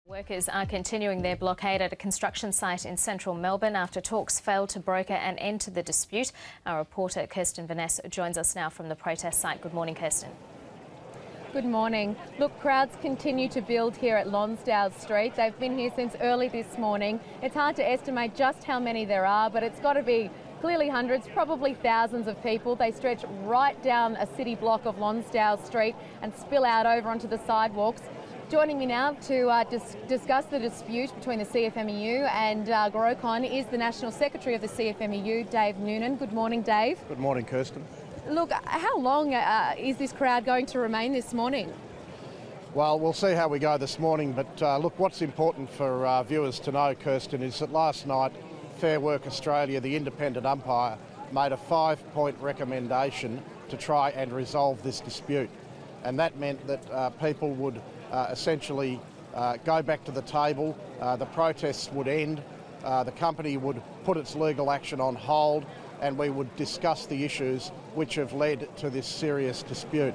Workers are continuing their blockade at a construction site in central Melbourne after talks failed to broker an end to the dispute. Our reporter Kirsten Vaness joins us now from the protest site. Good morning, Kirsten. Good morning. Look, crowds continue to build here at Lonsdale Street. They've been here since early this morning. It's hard to estimate just how many there are, but it's got to be clearly hundreds, probably thousands of people. They stretch right down a city block of Lonsdale Street and spill out over onto the sidewalks. Joining me now to discuss the dispute between the CFMEU and Grocon is the National Secretary of the CFMEU, Dave Noonan. Good morning, Dave. Good morning, Kirsten. Look, how long is this crowd going to remain this morning? Well, we'll see how we go this morning, but look, what's important for viewers to know, Kirsten, is that last night Fair Work Australia, the independent umpire, made a 5-point recommendation to try and resolve this dispute. And that meant that people would essentially go back to the table, the protests would end, the company would put its legal action on hold, and we would discuss the issues which have led to this serious dispute.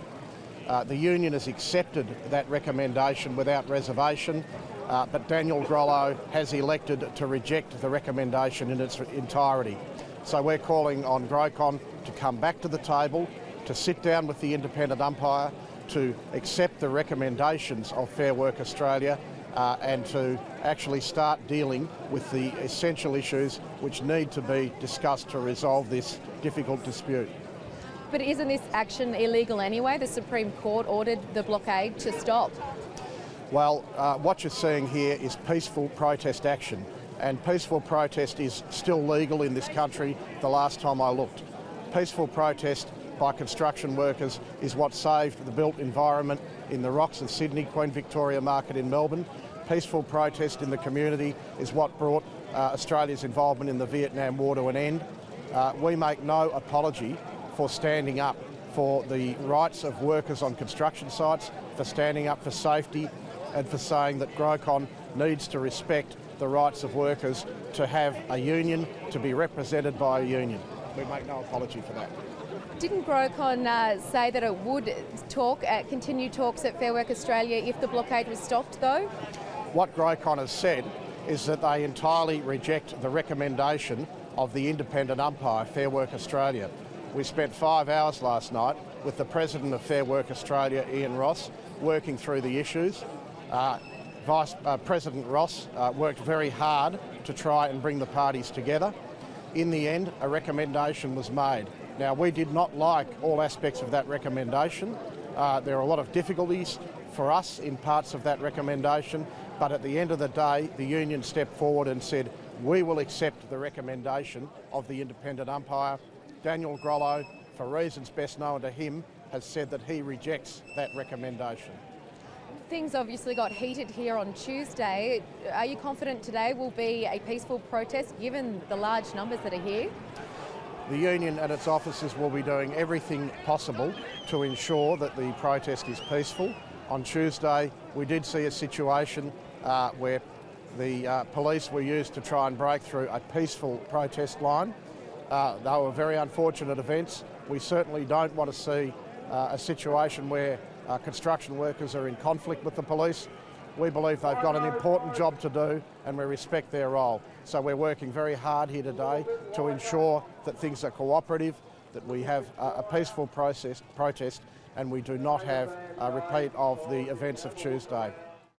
The union has accepted that recommendation without reservation, but Daniel Grollo has elected to reject the recommendation in its entirety. So we're calling on Grocon to come back to the table, to sit down with the independent umpire, to accept the recommendations of Fair Work Australia and to actually start dealing with the essential issues which need to be discussed to resolve this difficult dispute. But isn't this action illegal anyway? The Supreme Court ordered the blockade to stop. Well, what you're seeing here is peaceful protest action, and peaceful protest is still legal in this country the last time I looked. Peaceful protest by construction workers is what saved the built environment in the Rocks of Sydney, Queen Victoria Market in Melbourne. Peaceful protest in the community is what brought Australia's involvement in the Vietnam War to an end. We make no apology for standing up for the rights of workers on construction sites, for standing up for safety, and for saying that Grocon needs to respect the rights of workers to have a union, to be represented by a union. We make no apology for that. Didn't Grocon say that it would continue talks at Fair Work Australia if the blockade was stopped, though? What Grocon has said is that they entirely reject the recommendation of the independent umpire, Fair Work Australia. We spent 5 hours last night with the President of Fair Work Australia, Ian Ross, working through the issues. President Ross worked very hard to try and bring the parties together. In the end, a recommendation was made. Now, we did not like all aspects of that recommendation. There are a lot of difficulties for us in parts of that recommendation, but at the end of the day, the union stepped forward and said, we will accept the recommendation of the independent umpire. Daniel Grollo, for reasons best known to him, has said that he rejects that recommendation. Things obviously got heated here on Tuesday. Are you confident today will be a peaceful protest given the large numbers that are here? The union and its officers will be doing everything possible to ensure that the protest is peaceful. On Tuesday, we did see a situation where the police were used to try and break through a peaceful protest line. They were very unfortunate events. We certainly don't want to see a situation where construction workers are in conflict with the police. We believe they've got an important job to do and we respect their role. So we're working very hard here today to ensure that things are cooperative, that we have a peaceful protest and we do not have a repeat of the events of Tuesday.